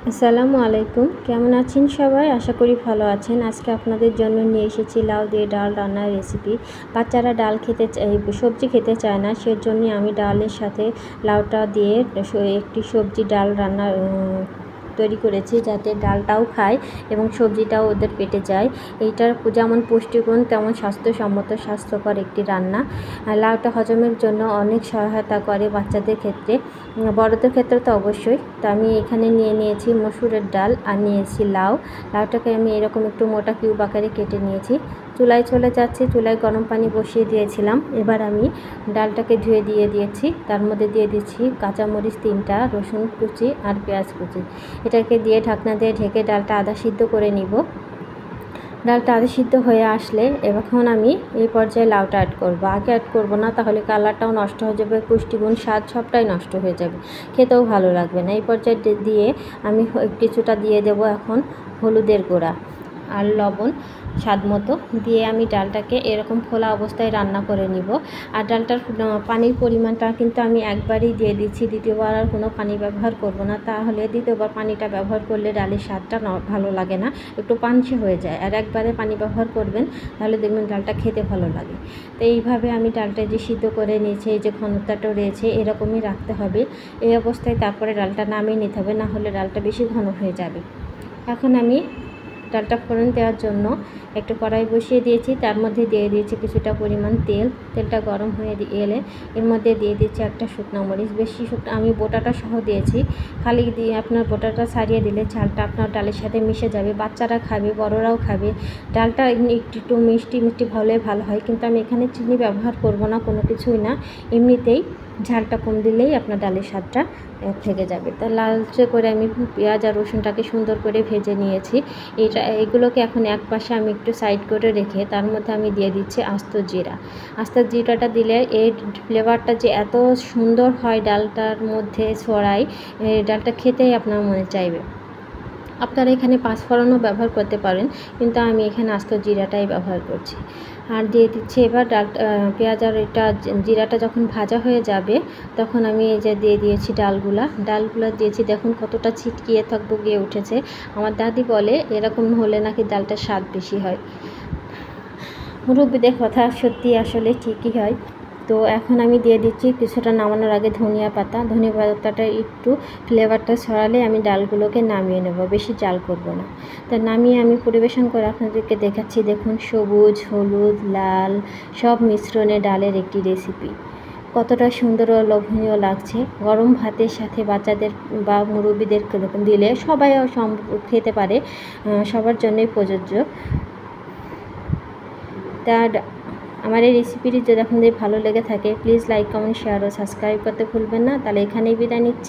আসসালামু আলাইকুম, কেমন আছেন সবাই? আশা করি ভালো আছেন। আজকে আপনাদের জন্য নিয়ে এসেছি লাউ দিয়ে ডাল রান্নার রেসিপি। বাচ্চারা ডাল খেতে সবজি খেতে চায় না, সেজন্যই আমি ডালের সাথে লাউটা দিয়ে একটি সবজি ডাল রান্না তৈরি করেছি, যাতে ডালটাও খায় এবং সবজিটাও ওদের পেটে যায়। এইটার যেমন পুষ্টিগুণ তেমন স্বাস্থ্যকর একটি রান্না। লাউটা হজমের জন্য অনেক সহায়তা করে বাচ্চাদের ক্ষেত্রে, বড়দের ক্ষেত্রে তো অবশ্যই। তো আমি এখানে নিয়েছি মসুরের ডাল আর নিয়েছি লাউটাকে আমি এরকম একটু মোটা কিউব আকারে কেটে নিয়েছি। চুলায় চলে যাচ্ছি, চুলায় গরম পানি বসিয়ে দিয়েছিলাম। এবার আমি ডালটাকে ধুয়ে দিয়েছি, তার মধ্যে দিয়ে দিচ্ছি কাঁচামরিচ 3টা, রসুন কুচি আর পেঁয়াজ কুচি। এটাকে দিয়ে ঢাকনা দিয়ে ঢেকে ডালটা আধা সিদ্ধ করে নিব। ডালটা আধা সিদ্ধ হয়ে আসলে এখন আমি এই পর্যায়ে লাউটা অ্যাড করব। আগে অ্যাড করব না, তাহলে কালারটাও নষ্ট হয়ে যাবে, পুষ্টিগুণ স্বাদ সবটাই নষ্ট হয়ে যাবে, খেতেও ভালো লাগবে না। এই পর্যায়ে দিয়ে আমি কিছুটা দিয়ে দেব এখন হলুদের গুঁড়া আর লবণ স্বাদ মতো দিয়ে আমি ডালটাকে এরকম খোলা অবস্থায় রান্না করে নিব। আর ডালটার পানির পরিমাণটা কিন্তু আমি একবারই দিয়ে দিচ্ছি, দ্বিতীয়বার আর কোনো পানি ব্যবহার করব না, তাহলে দ্বিতীয়বার পানিটা ব্যবহার করলে ডালের স্বাদটা ভালো লাগে না, একটু পানসে হয়ে যায়। আর একবারে পানি ব্যবহার করবেন, তাহলে দেখবেন ডালটা খেতে ভালো লাগে। তো এইভাবে আমি ডালটা যে সিদ্ধ করে নিয়েছি, এই যে ঘনত্বটা রয়েছে এরকমই রাখতে হবে। এই অবস্থায় তারপরে ডালটা নামিয়ে নিতে হবে, না হলে ডালটা বেশি ঘন হয়ে যাবে। এখন আমি ডালটা ফোড়ন দেওয়ার জন্য একটু কড়াই বসিয়ে দিয়েছি, তার মধ্যে দিয়ে দিয়েছি কিছুটা পরিমাণ তেলটা গরম হয়ে এলে এর মধ্যে দিয়ে দিচ্ছি একটা শুকনো মরিচ, বেশি শুকনো আমি বোটাটা সহ দিয়েছি। খালি দিয়ে আপনার বোটাটা ছাড়িয়ে দিলে ঝালটা আপনার ডালের সাথে মিশে যাবে, বাচ্চারা খাবে, বড়রাও খাবে। ডালটা একটু মিষ্টি হলে ভালো হয়, কিন্তু আমি এখানে চিনি ব্যবহার করব না, কোনো কিছুই না, এমনিতেই ঝালটা কম দিলেই আপনার ডালের স্বাদটা থেকে যাবে। তা লালচে করে আমি পেঁয়াজ আর রসুনটাকে সুন্দর করে ভেজে নিয়েছি। এগুলোকে এখন এক পাশে আমি একটু সাইড করে রেখে তার মধ্যে আমি দিয়ে দিচ্ছি আস্ত জিরাটা দিলে এই ফ্লেভারটা যে এত সুন্দর হয় ডালটার মধ্যে ছড়ায়, ডালটা খেতেই আপনার মনে চাইবে। আপনারা এখানে পাঁচফোড়নও ব্যবহার করতে পারেন, কিন্তু আমি এখানে আস্ত জিরাটাই ব্যবহার করছি। আর দিয়ে দিচ্ছি এবার পেঁয়াজ আর জিরাটা যখন ভাজা হয়ে যাবে, তখন আমি এই যে দিয়ে দিয়েছি ডালগুলা দিয়েছি। দেখুন কতটা ছিটকিয়ে গিয়ে উঠেছে। আমার দাদি বলে এরকম হলে নাকি ডালটার স্বাদ বেশি হয়। মুরব্বিদের কথা সত্যি আসলে ঠিকই হয়। তো এখন আমি দিয়ে দিচ্ছি কিছুটা নামানোর আগে ধনিয়া পাতাটা একটু ফ্লেভারটা ছড়ালে আমি ডালগুলোকে নামিয়ে নেব, বেশি জাল করব না। তা নামিয়ে আমি পরিবেশন করে আপনাদেরকে দেখাচ্ছি। দেখুন সবুজ, হলুদ, লাল সব মিশ্রণে ডালের একটি রেসিপি কতটা সুন্দর ও লোভনীয় লাগছে। গরম ভাতের সাথে বাচ্চাদের বা মুরব্বিদের দিলে সবাই খেতে পারে, সবার জন্যই প্রযোজ্য। তার আমার এই রেসিপিটি যদি আপনাদের ভালো লেগে থাকে, প্লিজ লাইক, কমেন্ট, শেয়ার ও সাবস্ক্রাইব করতে ভুলবেন না। তাহলে এখানেই বিদায় নিচ্ছি।